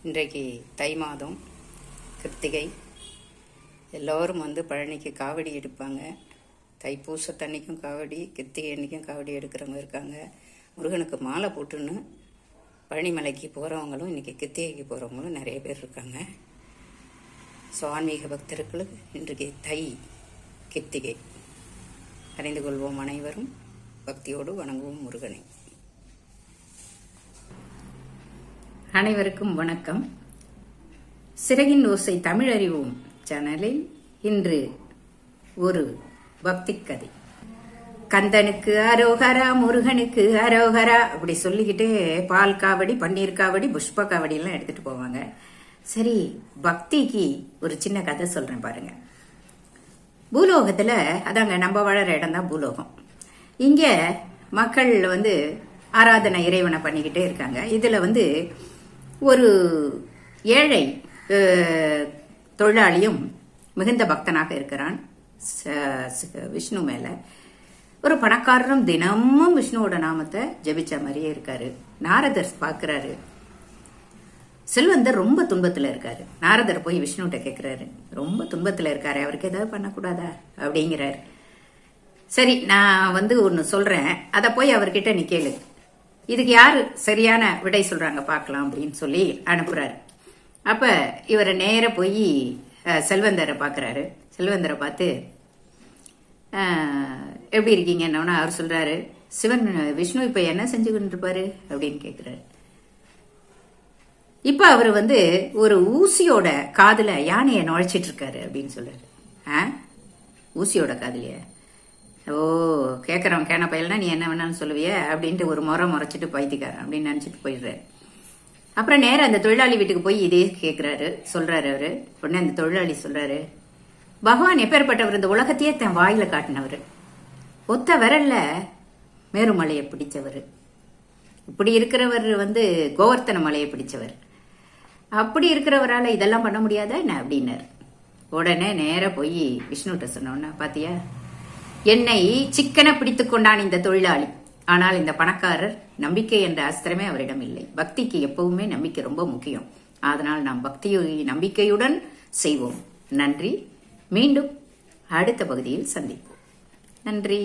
இன்றைக்கு தை மாதம் கிருத்திகை. எல்லோரும் பழனிக்கு காவடி எடுப்பாங்க. தைப்பூசத்தன்னைக்கும் காவடி, கிருத்திகை அன்னைக்கும் காவடி எடுக்கிறவங்க இருக்காங்க. முருகனுக்கு மாலை போட்டுன்னு பழனி மலைக்கு போகிறவங்களும் இன்றைக்கி கிருத்திகைக்கு போகிறவங்களும் நிறைய பேர் இருக்காங்க. ஸோ ஆன்மீக பக்தர்களுக்கு இன்றைக்கு தை கிருத்திகை. அறிந்து கொள்வோம் அனைவரும். பக்தியோடு வணங்குவோம் முருகனை. அனைவருக்கும் வணக்கம். சிறகின் ஓசை தமிழறிவோம் சேனலில் இன்று ஒரு பக்தி கதை. கந்தனுக்கு அரோகரா, முருகனுக்கு அரோகரா அப்படி சொல்லிக்கிட்டு பால் காவடி, பன்னீர் காவடி, புஷ்ப காவடி எல்லாம் எடுத்துட்டு போவாங்க. சரி, பக்திக்கு ஒரு சின்ன கதை சொல்றேன் பாருங்க. பூலோகத்துல, அதாங்க நம்ம வாழற இடம் தான் பூலோகம். இங்க மக்கள் ஆராதனை இறைவனை பண்ணிக்கிட்டே இருக்காங்க. இதுல ஒரு ஏழை தொழிலாளியும் மிகுந்த பக்தனாக இருக்கிறான் விஷ்ணு மேல. ஒரு பணக்காரரும் தினமும் விஷ்ணுவோட நாமத்தை ஜபிச்ச மாதிரியே இருக்காரு. நாரதர் பாக்குறாரு, செல்வந்தர் ரொம்ப துன்பத்துல இருக்காரு. நாரதர் போய் விஷ்ணுகிட்ட கேட்கிறாரு, ரொம்ப துன்பத்துல இருக்காரு, அவருக்கு ஏதாவது பண்ணக்கூடாதா அப்படிங்கிறாரு. சரி, நான் ஒன்னு சொல்றேன், அத போய் அவர்கிட்ட நீ கேளு, இதுக்கு யாரு சரியான விடை சொல்றாங்க பார்க்கலாம் அப்படின்னு சொல்லி அனுப்புறாரு. அப்ப இவரை நேர போய் செல்வந்தரை பாக்குறாரு. செல்வந்தரை பார்த்து எப்படி இருக்கீங்கன்னா அவர் சொல்றாரு, விஷ்ணு இப்ப என்ன செஞ்சுக்கிட்டு இருப்பாரு அப்படின்னு கேக்குறாரு. இப்ப அவரு ஒரு ஊசியோட காதுல யானைய நுழைச்சிட்டு இருக்காரு அப்படின்னு சொல்றாரு. ஊசியோட காதுலயா? ஓ, கேட்கறவன் கேன பையல்னா நீ என்ன வேணாலும் சொல்லுவிய அப்படின்ட்டு ஒரு முறைச்சிட்டு பைத்திக்காரன் அப்படின்னு நினைச்சிட்டு போயிடுறாரு. அப்புறம் நேரம் அந்த தொழிலாளி வீட்டுக்கு போய் இதே சொல்றாரு அவரு. உடனே அந்த தொழிலாளி சொல்றாரு, பகவான் எப்பேற்பட்டவர், இந்த உலகத்தையே தன் வாயில காட்டினவர், ஒத்த விரல்ல மேருமலையை பிடிச்சவர், இப்படி இருக்கிறவர் கோவர்த்தன மலையை பிடிச்சவர், அப்படி இருக்கிறவரால இதெல்லாம் பண்ண முடியாதா என்ன அப்படின்னாரு. உடனே நேர போய் விஷ்ணுகிட்ட சொன்னோன்னா, பாத்தியா, என்னை சிக்கன பிடித்துக் கொண்டான் இந்த தொழிலாளி, ஆனால் இந்த பணக்காரர் நம்பிக்கை என்ற அஸ்திரமே அவரிடம் இல்லை. பக்திக்கு எப்பவுமே நம்பிக்கை ரொம்ப முக்கியம். அதனால் நாம் பக்தியை நம்பிக்கையுடன் செய்வோம். நன்றி. மீண்டும் அடுத்த பகுதியில் சந்திப்போம். நன்றி.